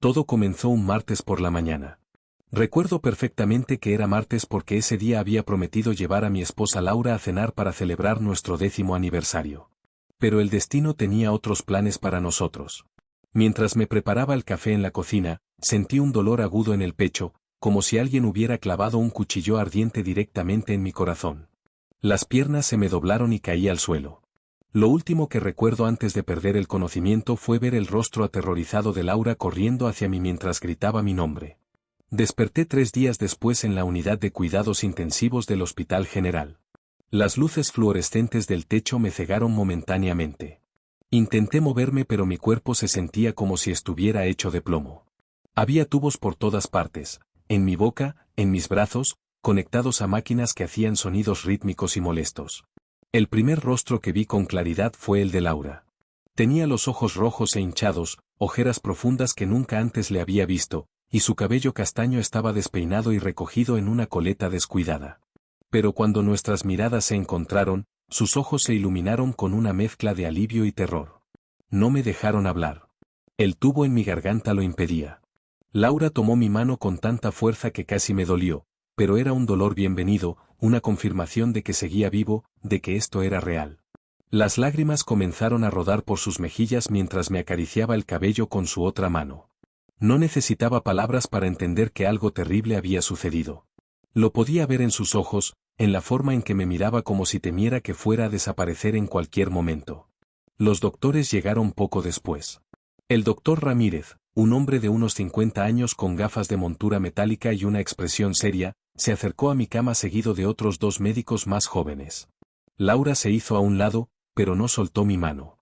Todo comenzó un martes por la mañana. Recuerdo perfectamente que era martes porque ese día había prometido llevar a mi esposa Laura a cenar para celebrar nuestro 10º aniversario. Pero el destino tenía otros planes para nosotros. Mientras me preparaba el café en la cocina, sentí un dolor agudo en el pecho, como si alguien hubiera clavado un cuchillo ardiente directamente en mi corazón. Las piernas se me doblaron y caí al suelo. Lo último que recuerdo antes de perder el conocimiento fue ver el rostro aterrorizado de Laura corriendo hacia mí mientras gritaba mi nombre. Desperté 3 días después en la unidad de cuidados intensivos del Hospital General. Las luces fluorescentes del techo me cegaron momentáneamente. Intenté moverme pero mi cuerpo se sentía como si estuviera hecho de plomo. Había tubos por todas partes, en mi boca, en mis brazos, conectados a máquinas que hacían sonidos rítmicos y molestos. El primer rostro que vi con claridad fue el de Laura. Tenía los ojos rojos e hinchados, ojeras profundas que nunca antes le había visto, y su cabello castaño estaba despeinado y recogido en una coleta descuidada. Pero cuando nuestras miradas se encontraron, sus ojos se iluminaron con una mezcla de alivio y terror. No me dejaron hablar. El tubo en mi garganta lo impedía. Laura tomó mi mano con tanta fuerza que casi me dolió, pero era un dolor bienvenido, una confirmación de que seguía vivo, de que esto era real. Las lágrimas comenzaron a rodar por sus mejillas mientras me acariciaba el cabello con su otra mano. No necesitaba palabras para entender que algo terrible había sucedido. Lo podía ver en sus ojos, en la forma en que me miraba como si temiera que fuera a desaparecer en cualquier momento. Los doctores llegaron poco después. El doctor Ramírez, un hombre de unos 50 años con gafas de montura metálica y una expresión seria, se acercó a mi cama seguido de otros 2 médicos más jóvenes. Laura se hizo a un lado, pero no soltó mi mano.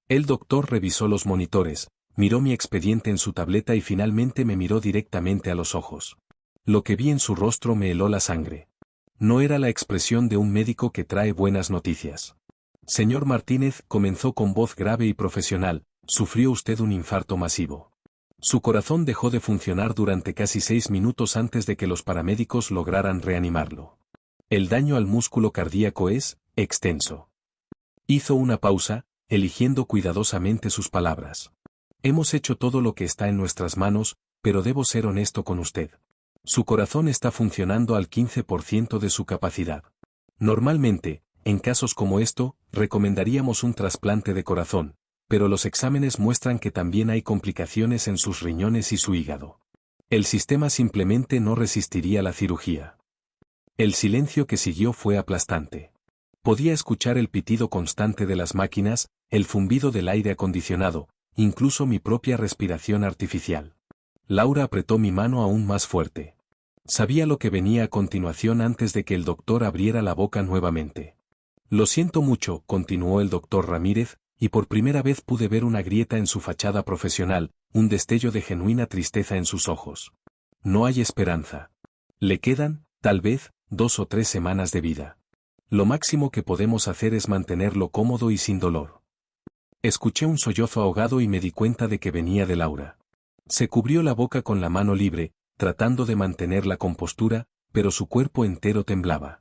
El doctor revisó los monitores, miró mi expediente en su tableta y finalmente me miró directamente a los ojos. Lo que vi en su rostro me heló la sangre. No era la expresión de un médico que trae buenas noticias. Señor Martínez, comenzó con voz grave y profesional, sufrió usted un infarto masivo. Su corazón dejó de funcionar durante casi 6 minutos antes de que los paramédicos lograran reanimarlo. El daño al músculo cardíaco es extenso. Hizo una pausa, eligiendo cuidadosamente sus palabras. Hemos hecho todo lo que está en nuestras manos, pero debo ser honesto con usted. Su corazón está funcionando al 15% de su capacidad. Normalmente, en casos como esto, recomendaríamos un trasplante de corazón, pero los exámenes muestran que también hay complicaciones en sus riñones y su hígado. El sistema simplemente no resistiría la cirugía. El silencio que siguió fue aplastante. Podía escuchar el pitido constante de las máquinas, el zumbido del aire acondicionado, incluso mi propia respiración artificial. Laura apretó mi mano aún más fuerte. Sabía lo que venía a continuación antes de que el doctor abriera la boca nuevamente. Lo siento mucho, continuó el doctor Ramírez, y por primera vez pude ver una grieta en su fachada profesional, un destello de genuina tristeza en sus ojos. No hay esperanza. Le quedan, tal vez, 2 o 3 semanas de vida. Lo máximo que podemos hacer es mantenerlo cómodo y sin dolor. Escuché un sollozo ahogado y me di cuenta de que venía de Laura. Se cubrió la boca con la mano libre, tratando de mantener la compostura, pero su cuerpo entero temblaba.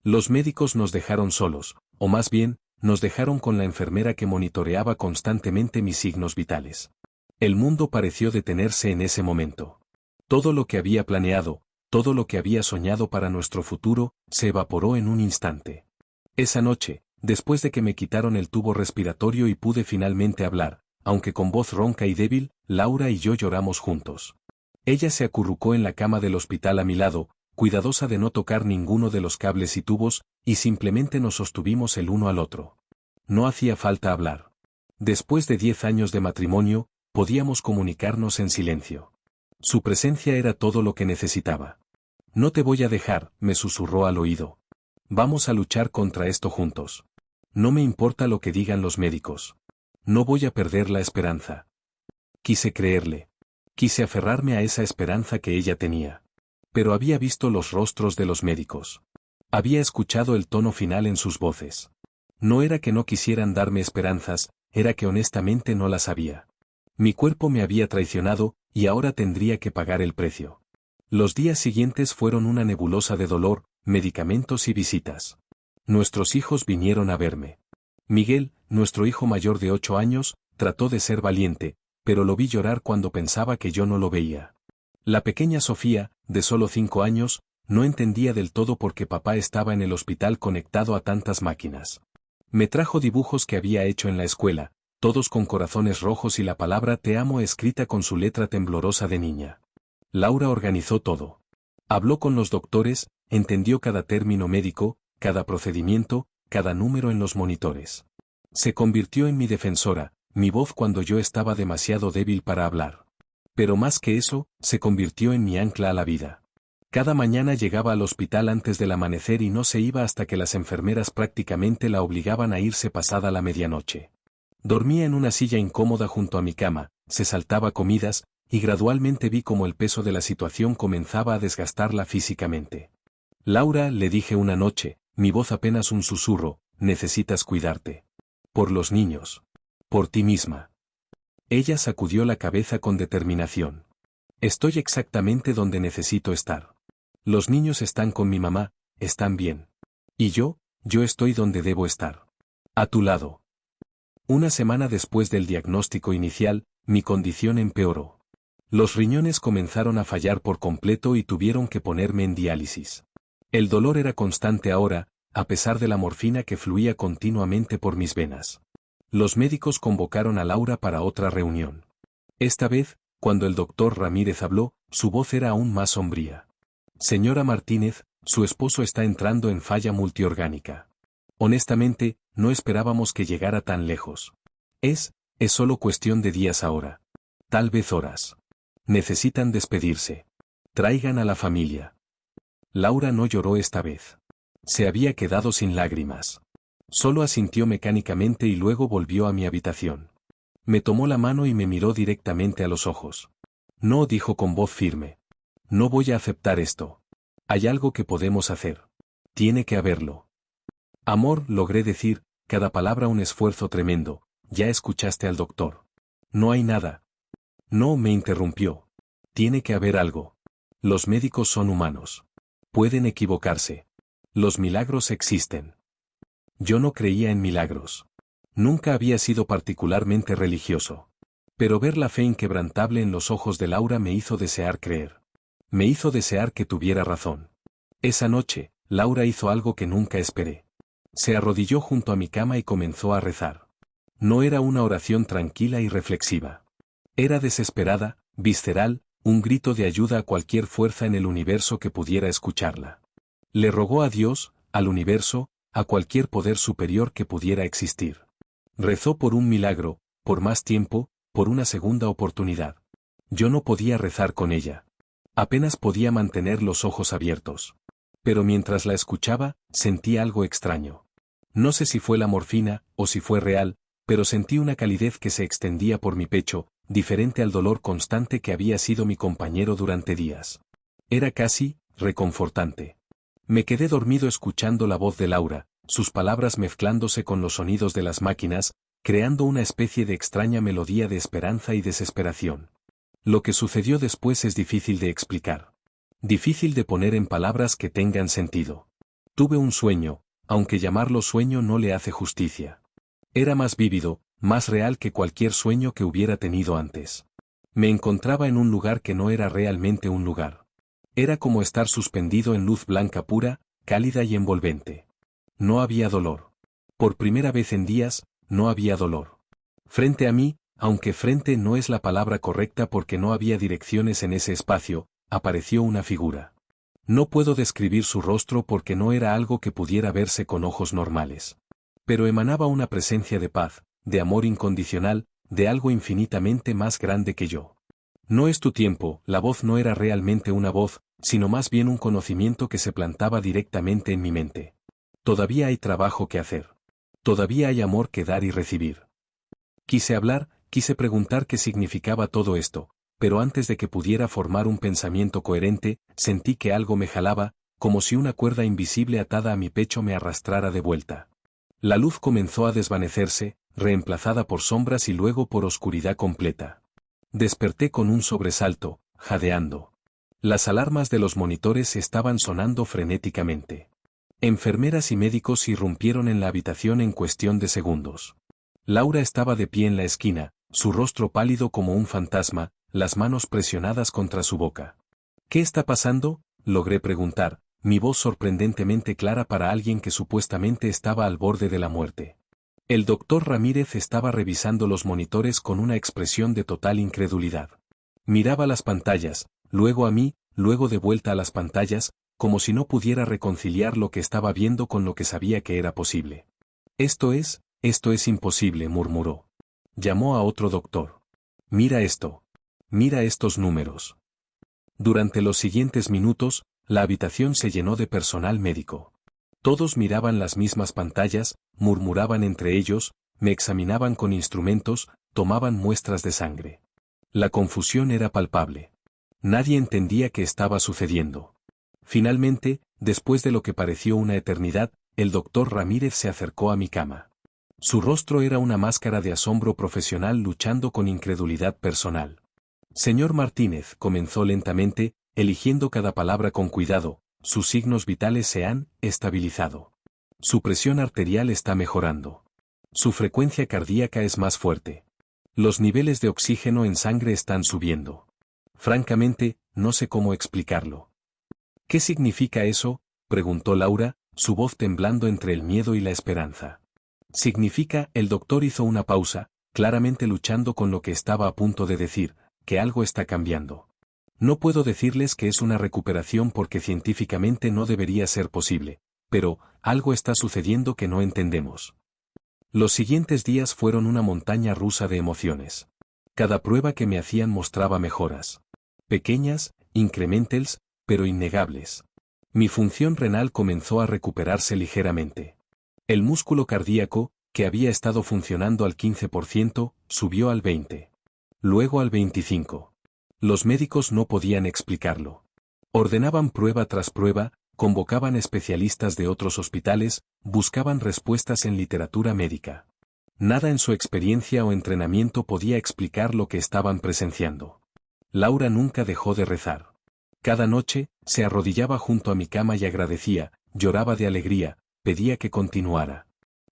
Los médicos nos dejaron solos, o más bien, nos dejaron con la enfermera que monitoreaba constantemente mis signos vitales. El mundo pareció detenerse en ese momento. Todo lo que había planeado, todo lo que había soñado para nuestro futuro, se evaporó en un instante. Esa noche, después de que me quitaron el tubo respiratorio y pude finalmente hablar, aunque con voz ronca y débil, Laura y yo lloramos juntos. Ella se acurrucó en la cama del hospital a mi lado, cuidadosa de no tocar ninguno de los cables y tubos, y simplemente nos sostuvimos el uno al otro. No hacía falta hablar. Después de 10 años de matrimonio, podíamos comunicarnos en silencio. Su presencia era todo lo que necesitaba. No te voy a dejar, me susurró al oído. Vamos a luchar contra esto juntos. No me importa lo que digan los médicos. No voy a perder la esperanza. Quise creerle. Quise aferrarme a esa esperanza que ella tenía. Pero había visto los rostros de los médicos. Había escuchado el tono final en sus voces. No era que no quisieran darme esperanzas, era que honestamente no las había. Mi cuerpo me había traicionado, y ahora tendría que pagar el precio. Los días siguientes fueron una nebulosa de dolor, medicamentos y visitas. Nuestros hijos vinieron a verme. Miguel, nuestro hijo mayor de 8 años, trató de ser valiente, pero lo vi llorar cuando pensaba que yo no lo veía. La pequeña Sofía, de solo 5 años, no entendía del todo por qué papá estaba en el hospital conectado a tantas máquinas. Me trajo dibujos que había hecho en la escuela, todos con corazones rojos y la palabra te amo escrita con su letra temblorosa de niña. Laura organizó todo. Habló con los doctores, entendió cada término médico, cada procedimiento, cada número en los monitores. Se convirtió en mi defensora, mi voz cuando yo estaba demasiado débil para hablar. Pero más que eso, se convirtió en mi ancla a la vida. Cada mañana llegaba al hospital antes del amanecer y no se iba hasta que las enfermeras prácticamente la obligaban a irse pasada la medianoche. Dormía en una silla incómoda junto a mi cama, se saltaba comidas, y gradualmente vi cómo el peso de la situación comenzaba a desgastarla físicamente. Laura, le dije una noche, mi voz apenas un susurro, necesitas cuidarte. Por los niños. Por ti misma. Ella sacudió la cabeza con determinación. Estoy exactamente donde necesito estar. Los niños están con mi mamá, están bien. Y yo estoy donde debo estar. A tu lado. Una semana después del diagnóstico inicial, mi condición empeoró. Los riñones comenzaron a fallar por completo y tuvieron que ponerme en diálisis. El dolor era constante ahora, a pesar de la morfina que fluía continuamente por mis venas. Los médicos convocaron a Laura para otra reunión. Esta vez, cuando el doctor Ramírez habló, su voz era aún más sombría. Señora Martínez, su esposo está entrando en falla multiorgánica. Honestamente, no esperábamos que llegara tan lejos. Es solo cuestión de días ahora. Tal vez horas. Necesitan despedirse. Traigan a la familia. Laura no lloró esta vez. Se había quedado sin lágrimas. Solo asintió mecánicamente y luego volvió a mi habitación. Me tomó la mano y me miró directamente a los ojos. No, dijo con voz firme. No voy a aceptar esto. Hay algo que podemos hacer. Tiene que haberlo. Amor, logré decir, cada palabra un esfuerzo tremendo. Ya escuchaste al doctor. No hay nada. No, me interrumpió. Tiene que haber algo. Los médicos son humanos. Pueden equivocarse. Los milagros existen. Yo no creía en milagros. Nunca había sido particularmente religioso. Pero ver la fe inquebrantable en los ojos de Laura me hizo desear creer. Me hizo desear que tuviera razón. Esa noche, Laura hizo algo que nunca esperé. Se arrodilló junto a mi cama y comenzó a rezar. No era una oración tranquila y reflexiva. Era desesperada, visceral, un grito de ayuda a cualquier fuerza en el universo que pudiera escucharla. Le rogó a Dios, al universo, a cualquier poder superior que pudiera existir. Rezó por un milagro, por más tiempo, por una segunda oportunidad. Yo no podía rezar con ella. Apenas podía mantener los ojos abiertos. Pero mientras la escuchaba, sentí algo extraño. No sé si fue la morfina, o si fue real, pero sentí una calidez que se extendía por mi pecho, diferente al dolor constante que había sido mi compañero durante días. Era casi reconfortante. Me quedé dormido escuchando la voz de Laura, sus palabras mezclándose con los sonidos de las máquinas, creando una especie de extraña melodía de esperanza y desesperación. Lo que sucedió después es difícil de explicar. Difícil de poner en palabras que tengan sentido. Tuve un sueño, aunque llamarlo sueño no le hace justicia. Era más vívido, más real que cualquier sueño que hubiera tenido antes. Me encontraba en un lugar que no era realmente un lugar. Era como estar suspendido en luz blanca pura, cálida y envolvente. No había dolor. Por primera vez en días, no había dolor. Frente a mí, aunque frente no es la palabra correcta porque no había direcciones en ese espacio, apareció una figura. No puedo describir su rostro porque no era algo que pudiera verse con ojos normales. Pero emanaba una presencia de paz, de amor incondicional, de algo infinitamente más grande que yo. No es tu tiempo, la voz no era realmente una voz, sino más bien un conocimiento que se plantaba directamente en mi mente. Todavía hay trabajo que hacer. Todavía hay amor que dar y recibir. Quise hablar, quise preguntar qué significaba todo esto, pero antes de que pudiera formar un pensamiento coherente, sentí que algo me jalaba, como si una cuerda invisible atada a mi pecho me arrastrara de vuelta. La luz comenzó a desvanecerse, reemplazada por sombras y luego por oscuridad completa. Desperté con un sobresalto, jadeando. Las alarmas de los monitores estaban sonando frenéticamente. Enfermeras y médicos irrumpieron en la habitación en cuestión de segundos. Laura estaba de pie en la esquina, su rostro pálido como un fantasma, las manos presionadas contra su boca. ¿Qué está pasando?, logré preguntar, mi voz sorprendentemente clara para alguien que supuestamente estaba al borde de la muerte. El doctor Ramírez estaba revisando los monitores con una expresión de total incredulidad. Miraba las pantallas, luego a mí, luego de vuelta a las pantallas, como si no pudiera reconciliar lo que estaba viendo con lo que sabía que era posible. Esto es imposible, murmuró. Llamó a otro doctor. Mira esto. Mira estos números. Durante los siguientes minutos, la habitación se llenó de personal médico. Todos miraban las mismas pantallas, murmuraban entre ellos, me examinaban con instrumentos, tomaban muestras de sangre. La confusión era palpable. Nadie entendía qué estaba sucediendo. Finalmente, después de lo que pareció una eternidad, el doctor Ramírez se acercó a mi cama. Su rostro era una máscara de asombro profesional luchando con incredulidad personal. Señor Martínez, comenzó lentamente, eligiendo cada palabra con cuidado, sus signos vitales se han estabilizado. Su presión arterial está mejorando. Su frecuencia cardíaca es más fuerte. Los niveles de oxígeno en sangre están subiendo. Francamente, no sé cómo explicarlo. ¿Qué significa eso?, preguntó Laura, su voz temblando entre el miedo y la esperanza. Significa, el doctor hizo una pausa, claramente luchando con lo que estaba a punto de decir, que algo está cambiando. No puedo decirles que es una recuperación porque científicamente no debería ser posible, pero algo está sucediendo que no entendemos. Los siguientes días fueron una montaña rusa de emociones. Cada prueba que me hacían mostraba mejoras. Pequeñas, incrementals, pero innegables. Mi función renal comenzó a recuperarse ligeramente. El músculo cardíaco, que había estado funcionando al 15%, subió al 20%. Luego al 25%. Los médicos no podían explicarlo. Ordenaban prueba tras prueba, convocaban especialistas de otros hospitales, buscaban respuestas en literatura médica. Nada en su experiencia o entrenamiento podía explicar lo que estaban presenciando. Laura nunca dejó de rezar. Cada noche, se arrodillaba junto a mi cama y agradecía, lloraba de alegría, pedía que continuara.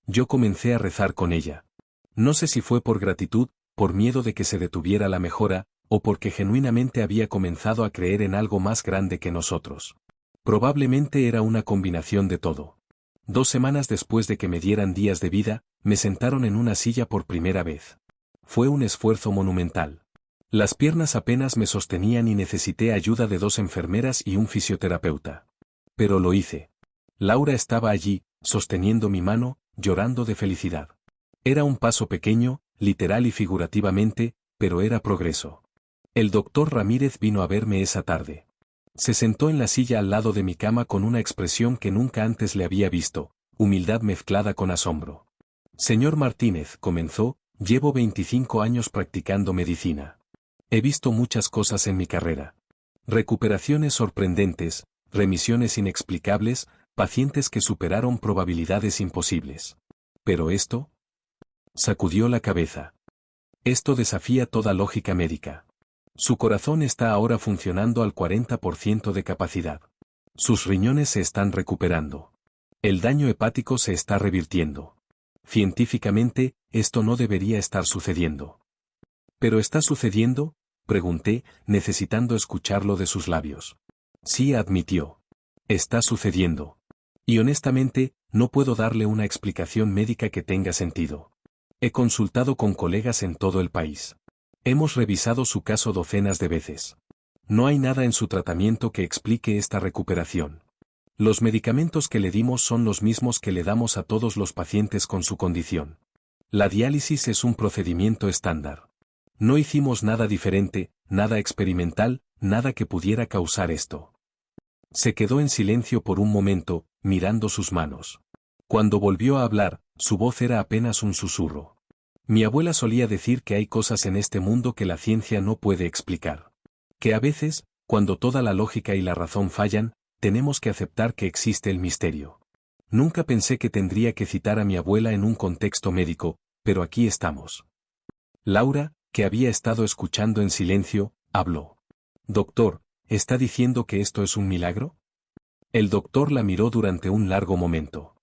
Yo comencé a rezar con ella. No sé si fue por gratitud, por miedo de que se detuviera la mejora, o porque genuinamente había comenzado a creer en algo más grande que nosotros. Probablemente era una combinación de todo. 2 semanas después de que me dieran días de vida, me sentaron en una silla por primera vez. Fue un esfuerzo monumental. Las piernas apenas me sostenían y necesité ayuda de 2 enfermeras y un fisioterapeuta. Pero lo hice. Laura estaba allí, sosteniendo mi mano, llorando de felicidad. Era un paso pequeño, literal y figurativamente, pero era progreso. El doctor Ramírez vino a verme esa tarde. Se sentó en la silla al lado de mi cama con una expresión que nunca antes le había visto, humildad mezclada con asombro. Señor Martínez, comenzó, llevo 25 años practicando medicina. He visto muchas cosas en mi carrera. Recuperaciones sorprendentes, remisiones inexplicables, pacientes que superaron probabilidades imposibles. ¿Pero esto? Sacudió la cabeza. Esto desafía toda lógica médica. Su corazón está ahora funcionando al 40% de capacidad. Sus riñones se están recuperando. El daño hepático se está revirtiendo. Científicamente, esto no debería estar sucediendo. ¿Pero está sucediendo?, pregunté, necesitando escucharlo de sus labios. Sí, admitió. Está sucediendo. Y honestamente, no puedo darle una explicación médica que tenga sentido. He consultado con colegas en todo el país. Hemos revisado su caso docenas de veces. No hay nada en su tratamiento que explique esta recuperación. Los medicamentos que le dimos son los mismos que le damos a todos los pacientes con su condición. La diálisis es un procedimiento estándar. No hicimos nada diferente, nada experimental, nada que pudiera causar esto. Se quedó en silencio por un momento, mirando sus manos. Cuando volvió a hablar, su voz era apenas un susurro. Mi abuela solía decir que hay cosas en este mundo que la ciencia no puede explicar. Que a veces, cuando toda la lógica y la razón fallan, tenemos que aceptar que existe el misterio. Nunca pensé que tendría que citar a mi abuela en un contexto médico, pero aquí estamos. Laura, que había estado escuchando en silencio, habló. Doctor, ¿está diciendo que esto es un milagro? El doctor la miró durante un largo momento.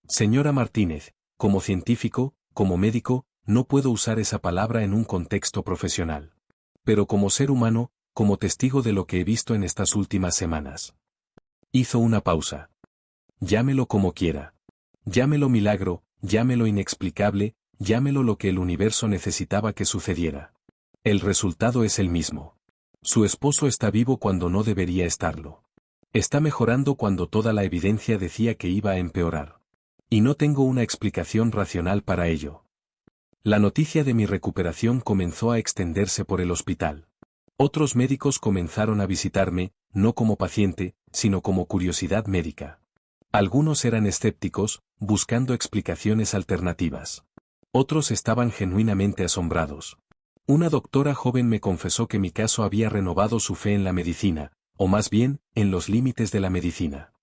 Señora Martínez, como científico, como médico, no puedo usar esa palabra en un contexto profesional. Pero como ser humano, como testigo de lo que he visto en estas últimas semanas. Hizo una pausa. Llámelo como quiera. Llámelo milagro, llámelo inexplicable, llámelo lo que el universo necesitaba que sucediera. El resultado es el mismo. Su esposo está vivo cuando no debería estarlo. Está mejorando cuando toda la evidencia decía que iba a empeorar. Y no tengo una explicación racional para ello. La noticia de mi recuperación comenzó a extenderse por el hospital. Otros médicos comenzaron a visitarme, no como paciente, sino como curiosidad médica. Algunos eran escépticos, buscando explicaciones alternativas. Otros estaban genuinamente asombrados. Una doctora joven me confesó que mi caso había renovado su fe en la medicina, o más bien, en los límites de la medicina.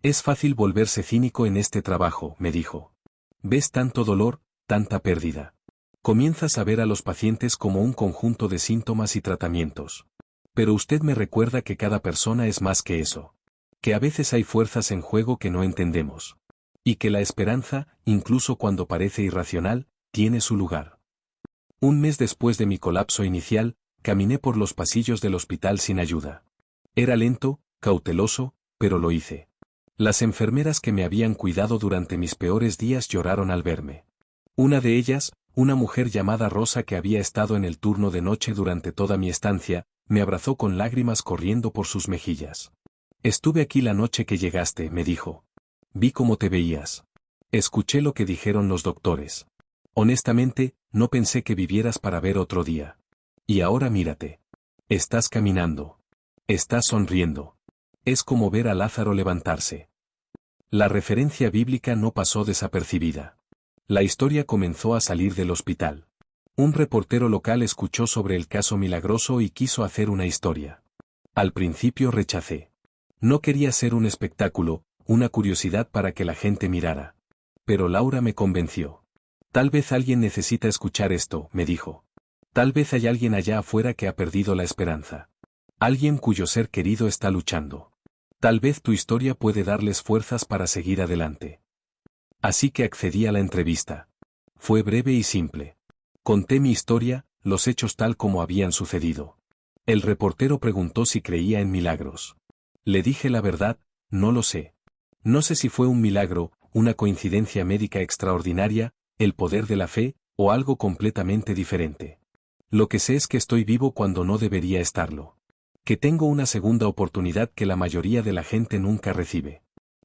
Es fácil volverse cínico en este trabajo, me dijo. Ves tanto dolor, tanta pérdida. Comienzas a ver a los pacientes como un conjunto de síntomas y tratamientos. Pero usted me recuerda que cada persona es más que eso. Que a veces hay fuerzas en juego que no entendemos. Y que la esperanza, incluso cuando parece irracional, tiene su lugar. Un mes después de mi colapso inicial, caminé por los pasillos del hospital sin ayuda. Era lento, cauteloso, pero lo hice. Las enfermeras que me habían cuidado durante mis peores días lloraron al verme. Una de ellas, una mujer llamada Rosa que había estado en el turno de noche durante toda mi estancia, me abrazó con lágrimas corriendo por sus mejillas. Estuve aquí la noche que llegaste, me dijo. Vi cómo te veías. Escuché lo que dijeron los doctores. Honestamente, no pensé que vivieras para ver otro día. Y ahora mírate. Estás caminando. Estás sonriendo. Es como ver a Lázaro levantarse. La referencia bíblica no pasó desapercibida. La historia comenzó a salir del hospital. Un reportero local escuchó sobre el caso milagroso y quiso hacer una historia. Al principio rechacé. No quería ser un espectáculo, una curiosidad para que la gente mirara. Pero Laura me convenció. Tal vez alguien necesita escuchar esto, me dijo. Tal vez hay alguien allá afuera que ha perdido la esperanza. Alguien cuyo ser querido está luchando. Tal vez tu historia puede darles fuerzas para seguir adelante. Así que accedí a la entrevista. Fue breve y simple. Conté mi historia, los hechos tal como habían sucedido. El reportero preguntó si creía en milagros. Le dije la verdad, no lo sé. No sé si fue un milagro, una coincidencia médica extraordinaria, el poder de la fe, o algo completamente diferente. Lo que sé es que estoy vivo cuando no debería estarlo. Que tengo una segunda oportunidad que la mayoría de la gente nunca recibe.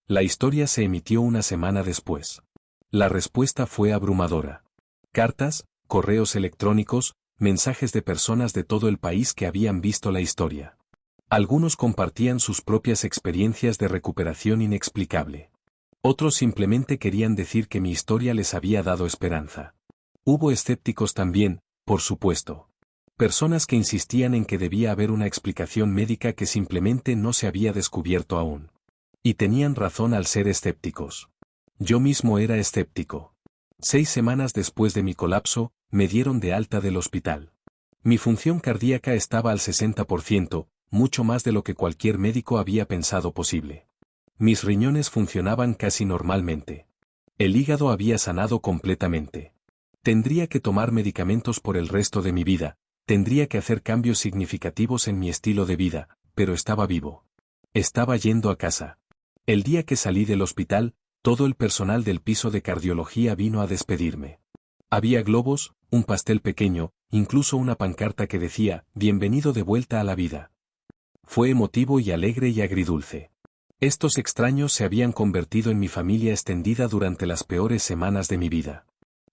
La historia se emitió una semana después. La respuesta fue abrumadora. Cartas, correos electrónicos, mensajes de personas de todo el país que habían visto la historia. Algunos compartían sus propias experiencias de recuperación inexplicable. Otros simplemente querían decir que mi historia les había dado esperanza. Hubo escépticos también, por supuesto. Personas que insistían en que debía haber una explicación médica que simplemente no se había descubierto aún. Y tenían razón al ser escépticos. Yo mismo era escéptico. 6 semanas después de mi colapso, me dieron de alta del hospital. Mi función cardíaca estaba al 60%, mucho más de lo que cualquier médico había pensado posible. Mis riñones funcionaban casi normalmente. El hígado había sanado completamente. Tendría que tomar medicamentos por el resto de mi vida, tendría que hacer cambios significativos en mi estilo de vida, pero estaba vivo. Estaba yendo a casa. El día que salí del hospital, todo el personal del piso de cardiología vino a despedirme. Había globos, un pastel pequeño, incluso una pancarta que decía, «Bienvenido de vuelta a la vida». Fue emotivo y alegre y agridulce. Estos extraños se habían convertido en mi familia extendida durante las peores semanas de mi vida.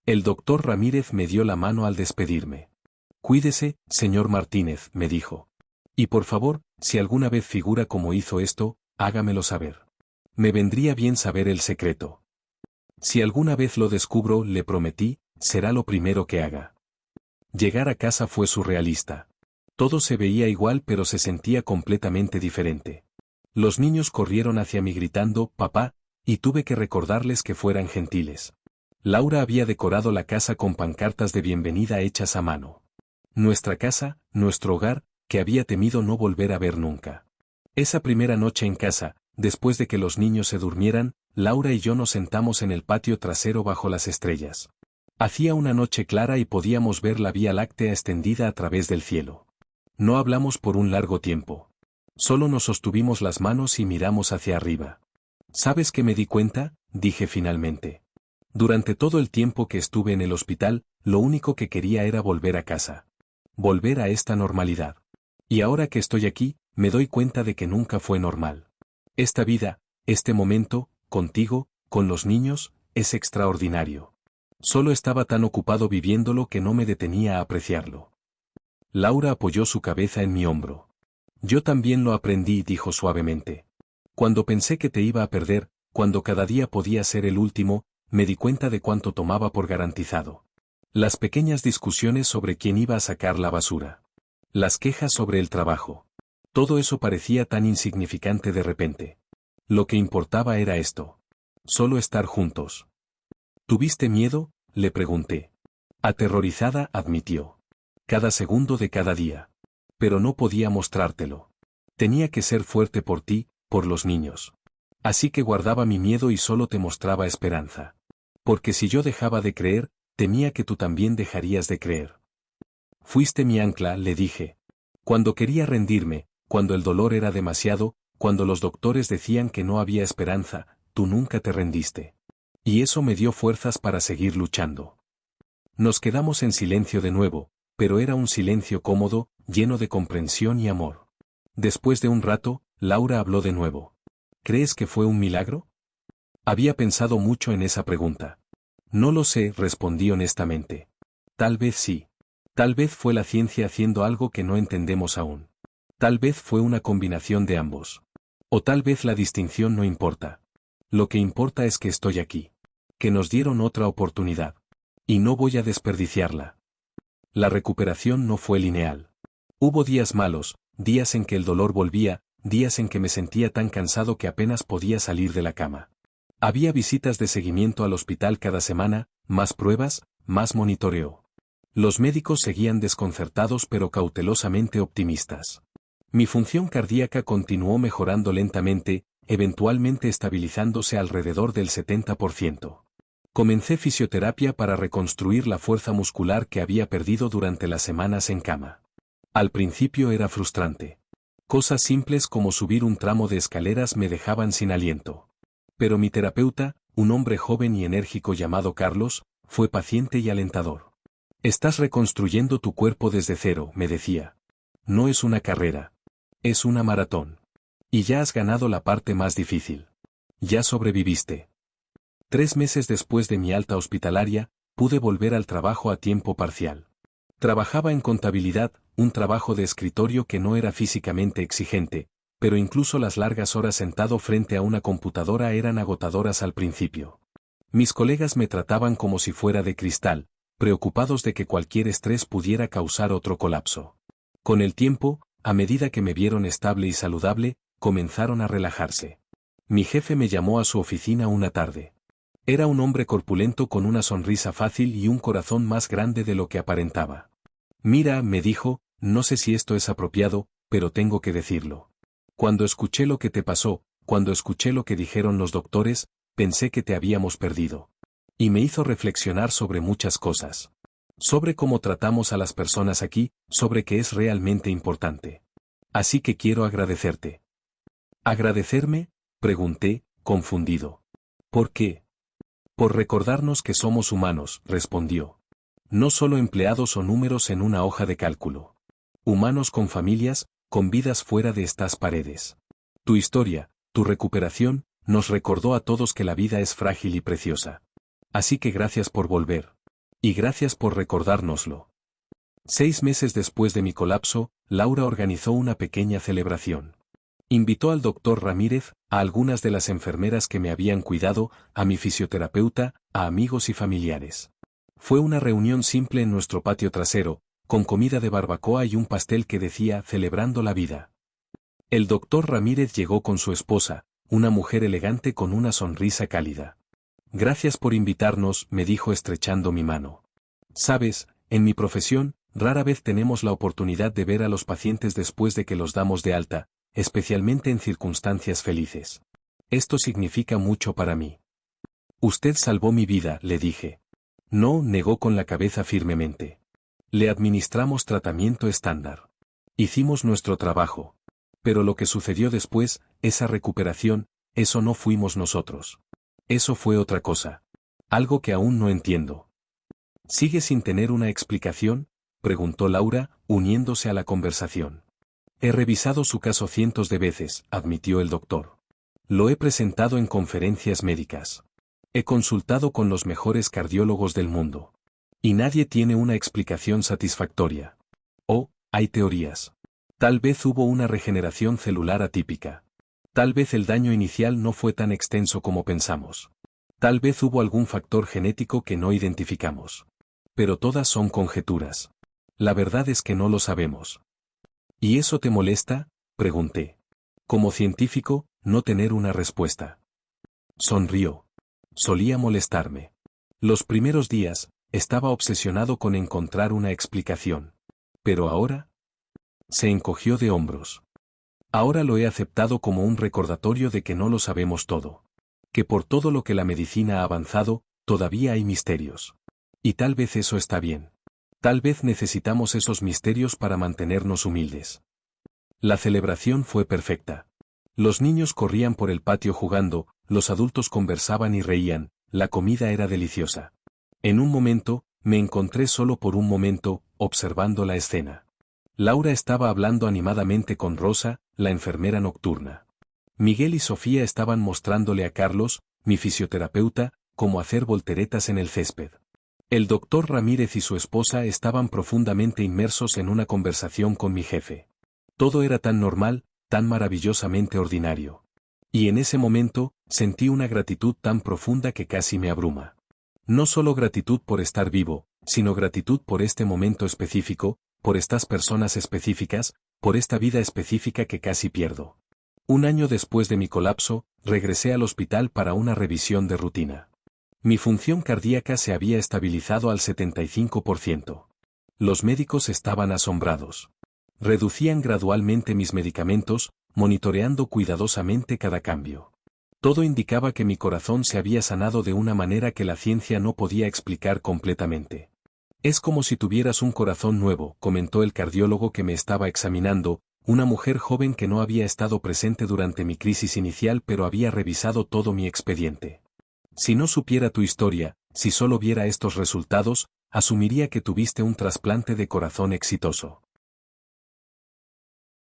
El doctor Ramírez me dio la mano al despedirme. «Cuídese, señor Martínez», me dijo. «Y por favor, si alguna vez figura como hizo esto, hágamelo saber. Me vendría bien saber el secreto. Si alguna vez lo descubro, le prometí, será lo primero que haga». Llegar a casa fue surrealista. Todo se veía igual pero se sentía completamente diferente. Los niños corrieron hacia mí gritando, «Papá», y tuve que recordarles que fueran gentiles. Laura había decorado la casa con pancartas de bienvenida hechas a mano. Nuestra casa, nuestro hogar, que había temido no volver a ver nunca. Esa primera noche en casa, después de que los niños se durmieran, Laura y yo nos sentamos en el patio trasero bajo las estrellas. Hacía una noche clara y podíamos ver la Vía Láctea extendida a través del cielo. No hablamos por un largo tiempo. Solo nos sostuvimos las manos y miramos hacia arriba. ¿Sabes qué me di cuenta?, dije finalmente. Durante todo el tiempo que estuve en el hospital, lo único que quería era volver a casa. Volver a esta normalidad. Y ahora que estoy aquí, me doy cuenta de que nunca fue normal. Esta vida, este momento, contigo, con los niños, es extraordinario. Solo estaba tan ocupado viviéndolo que no me detenía a apreciarlo. Laura apoyó su cabeza en mi hombro. Yo también lo aprendí, dijo suavemente. Cuando pensé que te iba a perder, cuando cada día podía ser el último, me di cuenta de cuánto tomaba por garantizado. Las pequeñas discusiones sobre quién iba a sacar la basura. Las quejas sobre el trabajo. Todo eso parecía tan insignificante de repente. Lo que importaba era esto. Solo estar juntos. ¿Tuviste miedo?, le pregunté. Aterrorizada, admitió. Cada segundo de cada día. Pero no podía mostrártelo. Tenía que ser fuerte por ti, por los niños. Así que guardaba mi miedo y solo te mostraba esperanza. Porque si yo dejaba de creer, temía que tú también dejarías de creer. Fuiste mi ancla, le dije. Cuando quería rendirme, cuando el dolor era demasiado, cuando los doctores decían que no había esperanza, tú nunca te rendiste. Y eso me dio fuerzas para seguir luchando. Nos quedamos en silencio de nuevo, pero era un silencio cómodo, lleno de comprensión y amor. Después de un rato, Laura habló de nuevo. ¿Crees que fue un milagro? Había pensado mucho en esa pregunta. No lo sé, respondí honestamente. Tal vez sí. Tal vez fue la ciencia haciendo algo que no entendemos aún. Tal vez fue una combinación de ambos. O tal vez la distinción no importa. Lo que importa es que estoy aquí. Que nos dieron otra oportunidad. Y no voy a desperdiciarla. La recuperación no fue lineal. Hubo días malos, días en que el dolor volvía, días en que me sentía tan cansado que apenas podía salir de la cama. Había visitas de seguimiento al hospital cada semana, más pruebas, más monitoreo. Los médicos seguían desconcertados pero cautelosamente optimistas. Mi función cardíaca continuó mejorando lentamente, eventualmente estabilizándose alrededor del 70%. Comencé fisioterapia para reconstruir la fuerza muscular que había perdido durante las semanas en cama. Al principio era frustrante. Cosas simples como subir un tramo de escaleras me dejaban sin aliento. Pero mi terapeuta, un hombre joven y enérgico llamado Carlos, fue paciente y alentador. Estás reconstruyendo tu cuerpo desde cero, me decía. No es una carrera. Es una maratón. Y ya has ganado la parte más difícil. Ya sobreviviste. 3 meses después de mi alta hospitalaria, pude volver al trabajo a tiempo parcial. Trabajaba en contabilidad, un trabajo de escritorio que no era físicamente exigente, pero incluso las largas horas sentado frente a una computadora eran agotadoras al principio. Mis colegas me trataban como si fuera de cristal, preocupados de que cualquier estrés pudiera causar otro colapso. Con el tiempo, a medida que me vieron estable y saludable, comenzaron a relajarse. Mi jefe me llamó a su oficina una tarde. Era un hombre corpulento con una sonrisa fácil y un corazón más grande de lo que aparentaba. Mira, me dijo, no sé si esto es apropiado, pero tengo que decirlo. Cuando escuché lo que te pasó, cuando escuché lo que dijeron los doctores, pensé que te habíamos perdido. Y me hizo reflexionar sobre muchas cosas. Sobre cómo tratamos a las personas aquí, sobre qué es realmente importante. Así que quiero agradecerte. ¿Agradecerme?, pregunté, confundido. ¿Por qué? Por recordarnos que somos humanos, respondió. No solo empleados o números en una hoja de cálculo. Humanos con familias, con vidas fuera de estas paredes. Tu historia, tu recuperación, nos recordó a todos que la vida es frágil y preciosa. Así que gracias por volver. Y gracias por recordárnoslo. 6 meses después de mi colapso, Laura organizó una pequeña celebración. Invitó al doctor Ramírez, a algunas de las enfermeras que me habían cuidado, a mi fisioterapeuta, a amigos y familiares. Fue una reunión simple en nuestro patio trasero, con comida de barbacoa y un pastel que decía "Celebrando la vida". El doctor Ramírez llegó con su esposa, una mujer elegante con una sonrisa cálida. Gracias por invitarnos, me dijo estrechando mi mano. Sabes, en mi profesión, rara vez tenemos la oportunidad de ver a los pacientes después de que los damos de alta, especialmente en circunstancias felices. Esto significa mucho para mí. Usted salvó mi vida, le dije. No, negó con la cabeza firmemente. Le administramos tratamiento estándar. Hicimos nuestro trabajo. Pero lo que sucedió después, esa recuperación, eso no fuimos nosotros. Eso fue otra cosa. Algo que aún no entiendo. ¿Sigue sin tener una explicación?, preguntó Laura, uniéndose a la conversación. He revisado su caso cientos de veces, admitió el doctor. Lo he presentado en conferencias médicas. He consultado con los mejores cardiólogos del mundo. Y nadie tiene una explicación satisfactoria. Oh, hay teorías. Tal vez hubo una regeneración celular atípica. Tal vez el daño inicial no fue tan extenso como pensamos. Tal vez hubo algún factor genético que no identificamos. Pero todas son conjeturas. La verdad es que no lo sabemos. ¿Y eso te molesta?, pregunté. Como científico, no tener una respuesta. Sonrió. Solía molestarme. Los primeros días, estaba obsesionado con encontrar una explicación. Pero ahora... Se encogió de hombros. Ahora lo he aceptado como un recordatorio de que no lo sabemos todo. Que por todo lo que la medicina ha avanzado, todavía hay misterios. Y tal vez eso está bien. Tal vez necesitamos esos misterios para mantenernos humildes. La celebración fue perfecta. Los niños corrían por el patio jugando, los adultos conversaban y reían, la comida era deliciosa. En un momento, me encontré solo por un momento, observando la escena. Laura estaba hablando animadamente con Rosa, la enfermera nocturna. Miguel y Sofía estaban mostrándole a Carlos, mi fisioterapeuta, cómo hacer volteretas en el césped. El doctor Ramírez y su esposa estaban profundamente inmersos en una conversación con mi jefe. Todo era tan normal, tan maravillosamente ordinario. Y en ese momento, sentí una gratitud tan profunda que casi me abruma. No solo gratitud por estar vivo, sino gratitud por este momento específico, por estas personas específicas, por esta vida específica que casi pierdo. Un año después de mi colapso, regresé al hospital para una revisión de rutina. Mi función cardíaca se había estabilizado al 75%. Los médicos estaban asombrados. Reducían gradualmente mis medicamentos, monitoreando cuidadosamente cada cambio. Todo indicaba que mi corazón se había sanado de una manera que la ciencia no podía explicar completamente. Es como si tuvieras un corazón nuevo, comentó el cardiólogo que me estaba examinando, una mujer joven que no había estado presente durante mi crisis inicial pero había revisado todo mi expediente. Si no supiera tu historia, si solo viera estos resultados, asumiría que tuviste un trasplante de corazón exitoso.